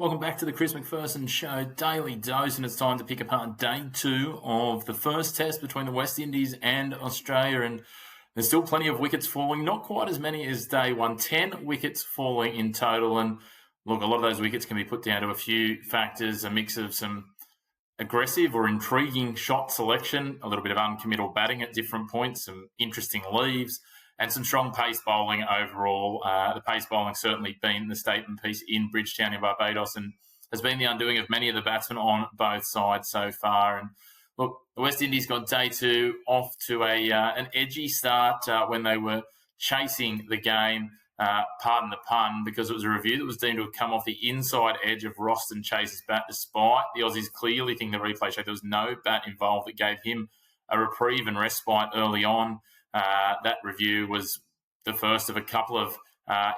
Welcome back to the Chris McPherson Show Daily Dose, and it's time to pick apart day 2 of the first test between the West Indies and Australia. And there's still plenty of wickets falling, not quite as many as day 1. 10 wickets falling in total. And look, a lot of those wickets can be put down to a few factors, a mix of some aggressive or intriguing shot selection, a little bit of uncommittal batting at different points, some interesting leaves, and some strong pace bowling overall. The pace bowling certainly been the statement piece in Bridgetown in Barbados and has been the undoing of many of the batsmen on both sides so far. And look, the West Indies got day 2 off to an edgy start when they were chasing the game, pardon the pun, because it was a review that was deemed to have come off the inside edge of Roston Chase's bat, despite the Aussies clearly thinking the replay showed there was no bat involved that gave him a reprieve and respite early on. That review was the first of a couple of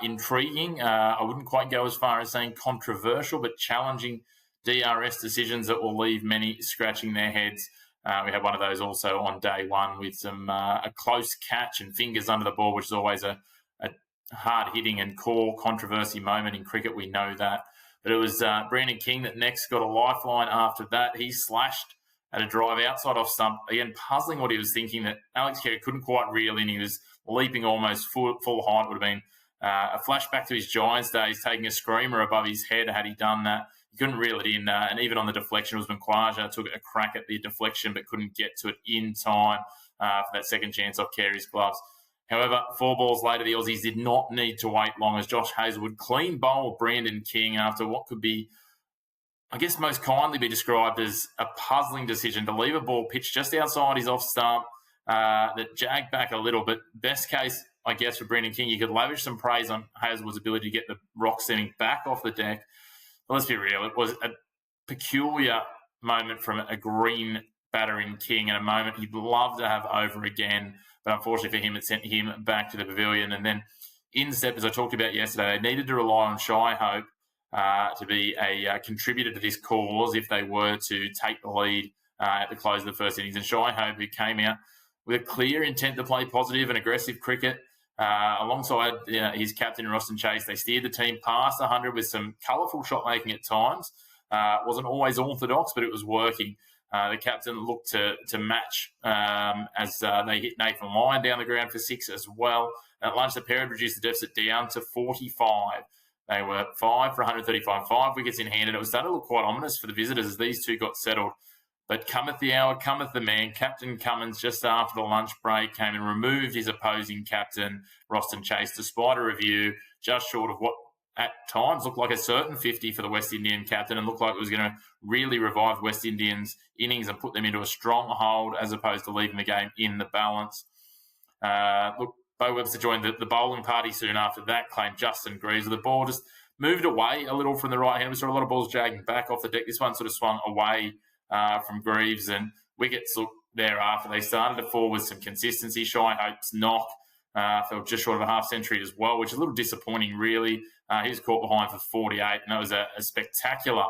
intriguing, I wouldn't quite go as far as saying controversial, but challenging DRS decisions that will leave many scratching their heads. We had one of those also on day 1 with some a close catch and fingers under the ball, which is always a hard-hitting and core controversy moment in cricket. We know that. But it was Brandon King that next got a lifeline after that. He slashed at a drive outside off stump, again, puzzling what he was thinking, that Alex Carey couldn't quite reel in. He was leaping almost full height. Would have been a flashback to his Giants days, taking a screamer above his head had he done that. He couldn't reel it in, and even on the deflection, it was Mkwaja took a crack at the deflection but couldn't get to it in time for that second chance off Carey's gloves. However, 4 balls later, the Aussies did not need to wait long as Josh Hazlewood clean bowled Brandon King after what could be, I guess, most kindly be described as a puzzling decision to leave a ball pitched just outside his off stump that jagged back a little. But best case, I guess, for Brandon King, you could lavish some praise on Hazlewood's ability to get the rock seaming back off the deck. But let's be real, it was a peculiar moment from a green batter in King, and a moment he'd love to have over again. But unfortunately for him, it sent him back to the pavilion. And then in step, as I talked about yesterday, they needed to rely on Shy Hope to be a contributor to this cause if they were to take the lead at the close of the first innings. And Shy Hope, who came out with a clear intent to play positive and aggressive cricket, alongside his captain, Roston Chase, they steered the team past 100 with some colourful shot-making at times. Wasn't always orthodox, but it was working. The captain looked to match as they hit Nathan Lyon down the ground for 6 as well. And at lunch, the pair had reduced the deficit down to 45. They were 5 for 135, 5 wickets in hand, and it was starting to look quite ominous for the visitors as these two got settled. But cometh the hour, cometh the man. Captain Cummins, just after the lunch break, came and removed his opposing captain, Roston Chase, despite a review just short of what at times looked like a certain 50 for the West Indian captain, and looked like it was going to really revive West Indians' innings and put them into a strong hold as opposed to leaving the game in the balance. Look, Bo Webster joined the bowling party soon after that, claimed Justin Greaves. The ball just moved away a little from the right hand. We saw a lot of balls jagging back off the deck. This one sort of swung away from Greaves, and wickets looked thereafter. They started to fall with some consistency. Shy Hope's knock fell just short of a half century as well, which is a little disappointing, really. He was caught behind for 48, and that was a spectacular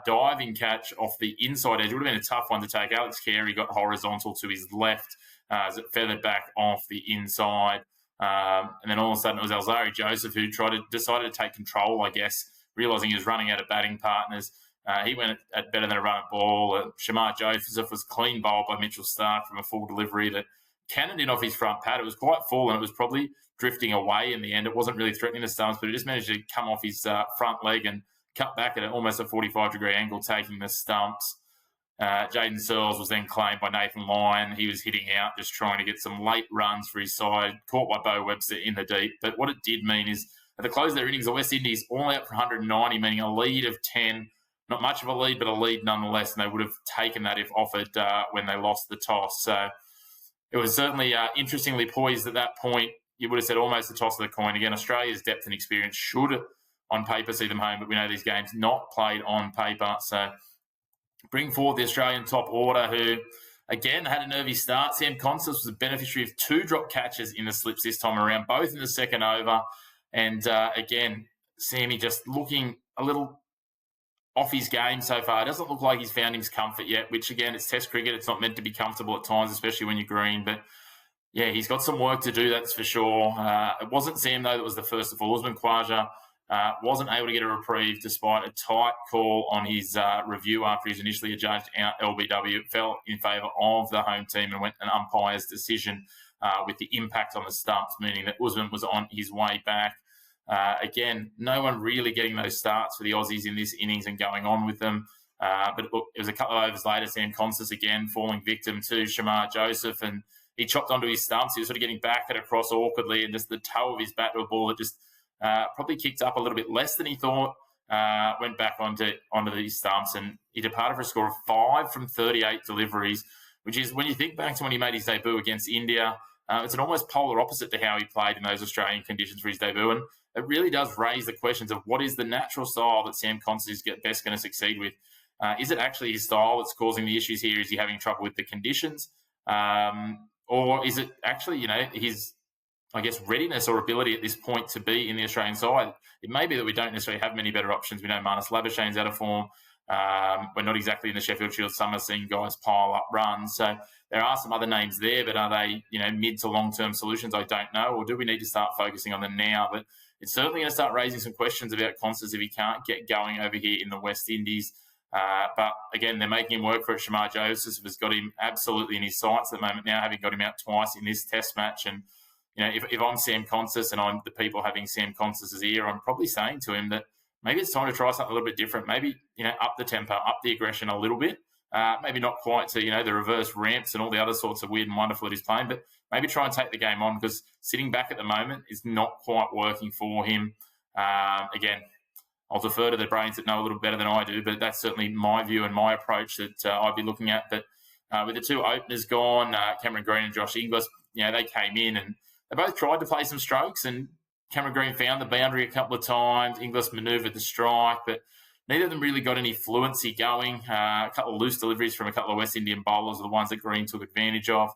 diving catch off the inside edge. It would have been a tough one to take. Alex Carey got horizontal to his left as it feathered back off the inside. And then all of a sudden it was Alzari Joseph who decided to take control, I guess, realising he was running out of batting partners. He went at better than a run at ball. Shamar Joseph was clean bowled by Mitchell Stark from a full delivery that cannoned in off his front pad. It was quite full and it was probably drifting away in the end. It wasn't really threatening the stumps, but it just managed to come off his front leg and cut back at almost a 45-degree angle, taking the stumps. Jaden Searles was then claimed by Nathan Lyon. He was hitting out, just trying to get some late runs for his side, caught by Bo Webster in the deep. But what it did mean is, at the close of their innings, the West Indies all out for 190, meaning a lead of 10. Not much of a lead, but a lead nonetheless, and they would have taken that if offered when they lost the toss. So it was certainly interestingly poised at that point. You would have said almost the toss of the coin. Again, Australia's depth and experience should, on paper, see them home, but we know these games not played on paper. So bring forward the Australian top order, who, again, had a nervy start. Sam Konstas was a beneficiary of 2 drop catches in the slips this time around, both in the second over. And, again, Sammy just looking a little off his game so far. It doesn't look like he's found his comfort yet, which, again, it's Test cricket. It's not meant to be comfortable at times, especially when you're green. But, yeah, he's got some work to do, that's for sure. It wasn't Sam, though, that was the first of all. It was Mkwaja wasn't able to get a reprieve despite a tight call on his review after he's initially adjudged out LBW. It fell in favour of the home team and went an umpire's decision with the impact on the stumps, meaning that Usman was on his way back. Again, no one really getting those starts for the Aussies in this innings and going on with them. But it was a couple of overs later, Sam Konstas again falling victim to Shamar Joseph, and he chopped onto his stumps. He was sort of getting back and across awkwardly, and just the toe of his bat to a ball that just probably kicked up a little bit less than he thought, went back onto these stumps, and he departed for a score of 5 from 38 deliveries, which is, when you think back to when he made his debut against India, it's an almost polar opposite to how he played in those Australian conditions for his debut. And it really does raise the questions of what is the natural style that Sam Konstas is best going to succeed with. Is it actually his style that's causing the issues here? Is he having trouble with the conditions? Or is it actually, his, I guess, readiness or ability at this point to be in the Australian side? It may be that we don't necessarily have many better options. We know Marnus Labuschagne's out of form. We're not exactly in the Sheffield Shield summer seeing guys pile up runs. So there are some other names there, but are they, mid to long-term solutions? I don't know. Or do we need to start focusing on them now? But it's certainly going to start raising some questions about Konstas if he can't get going over here in the West Indies. But again, they're making him work for it. Shamar Joseph has got him absolutely in his sights at the moment now, having got him out twice in this test match. And, if I'm Sam Konstas and I'm the people having Sam Konstas' ear, I'm probably saying to him that maybe it's time to try something a little bit different. Maybe, up the tempo, up the aggression a little bit. Maybe not quite to, the reverse ramps and all the other sorts of weird and wonderful that he's playing, but maybe try and take the game on, because sitting back at the moment is not quite working for him. Again, I'll defer to the brains that know a little better than I do, but that's certainly my view and my approach that I'd be looking at. But with the two openers gone, Cameron Green and Josh Inglis, they came in and they both tried to play some strokes, and Cameron Green found the boundary a couple of times. Inglis manoeuvred the strike, but neither of them really got any fluency going. A couple of loose deliveries from a couple of West Indian bowlers are the ones that Green took advantage of.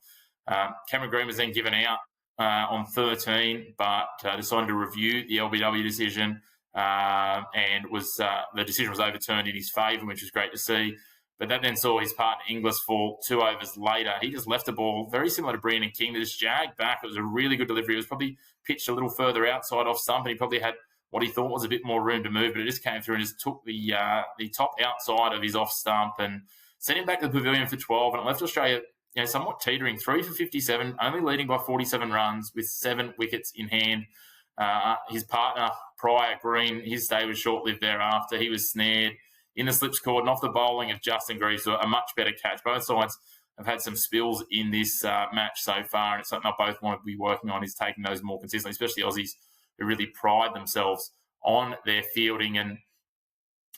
Cameron Green was then given out on 13, but decided to review the LBW decision, and the decision was overturned in his favour, which was great to see. But that then saw his partner Inglis fall 2 overs later. He just left a ball very similar to Brian and King that just jagged back. It was a really good delivery. It was probably pitched a little further outside off stump, and he probably had what he thought was a bit more room to move, but it just came through and just took the top outside of his off stump and sent him back to the pavilion for 12, and it left Australia somewhat teetering, 3 for 57, only leading by 47 runs with 7 wickets in hand. His partner, Pryor Green, his stay was short-lived thereafter. He was snared in the slips caught and off the bowling of Justin Greaves, a much better catch. Both sides have had some spills in this match so far, and it's something I both want to be working on, is taking those more consistently, especially Aussies who really pride themselves on their fielding. And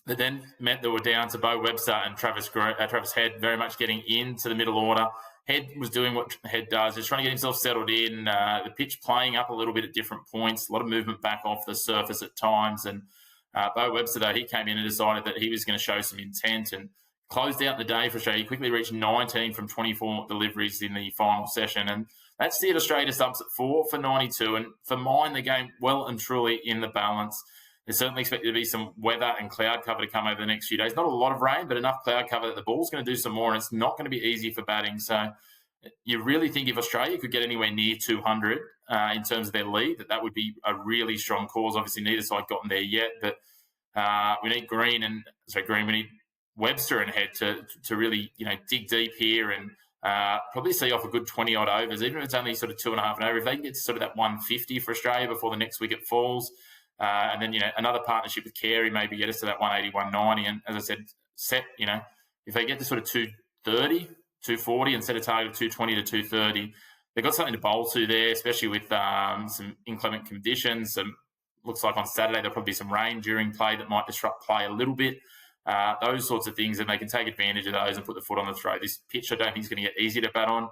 that then meant that we're down to Bo Webster and Travis Head very much getting into the middle order. Head was doing what Head does, just trying to get himself settled in, the pitch playing up a little bit at different points, a lot of movement back off the surface at times. And Bo Webster, though, he came in and decided that he was going to show some intent and closed out the day for Australia. He quickly reached 19 from 24 deliveries in the final session. And that steered Australia to stumps at 4 for 92. And for mine, the game well and truly in the balance. There's certainly expected to be some weather and cloud cover to come over the next few days. Not a lot of rain, but enough cloud cover that the ball's going to do some more, and it's not going to be easy for batting. So you really think if Australia could get anywhere near 200 in terms of their lead, that would be a really strong cause. Obviously, neither side gotten there yet, but we need we need Webster and Head to really dig deep here and probably see off a good 20-odd overs, even if it's only sort of 2.5 and over. If they can get to sort of that 150 for Australia before the next wicket falls, and then another partnership with Carey maybe get us to that 180, 190. And as I said, if they get to sort of 230, 240 and set a target of 220 to 230, they've got something to bowl to there, especially with some inclement conditions. Looks like on Saturday there'll probably be some rain during play that might disrupt play a little bit. Those sorts of things, and they can take advantage of those and put the foot on the throat. This pitch I don't think is going to get easy to bat on.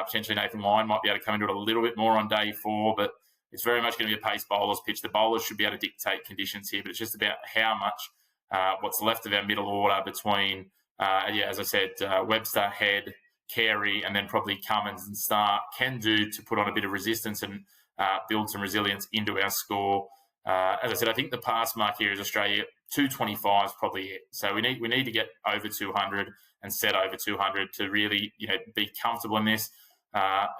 Potentially Nathan Lyon might be able to come into it a little bit more on day 4, but it's very much going to be a pace bowler's pitch. The bowlers should be able to dictate conditions here, but it's just about how much what's left of our middle order between, as I said, Webster, Head, Carey, and then probably Cummins and Stark can do to put on a bit of resistance and build some resilience into our score. As I said, I think the pass mark here is Australia 225 is probably it. So we need to get over 200 and set over 200 to really be comfortable in this.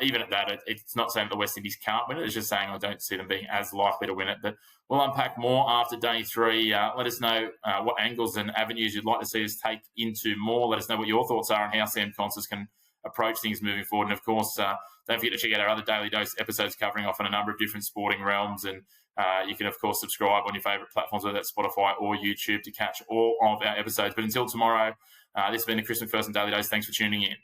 even at that, it's not saying that the West Indies can't win it. It's just saying I don't see them being as likely to win it. But we'll unpack more after day 3. Let us know what angles and avenues you'd like to see us take into more. Let us know what your thoughts are on how Sam Konstas can approach things moving forward. And, of course, don't forget to check out our other Daily Dose episodes covering off on a number of different sporting realms. And you can, of course, subscribe on your favourite platforms, whether that's Spotify or YouTube, to catch all of our episodes. But until tomorrow, this has been the Chris McPherson Daily Dose. Thanks for tuning in.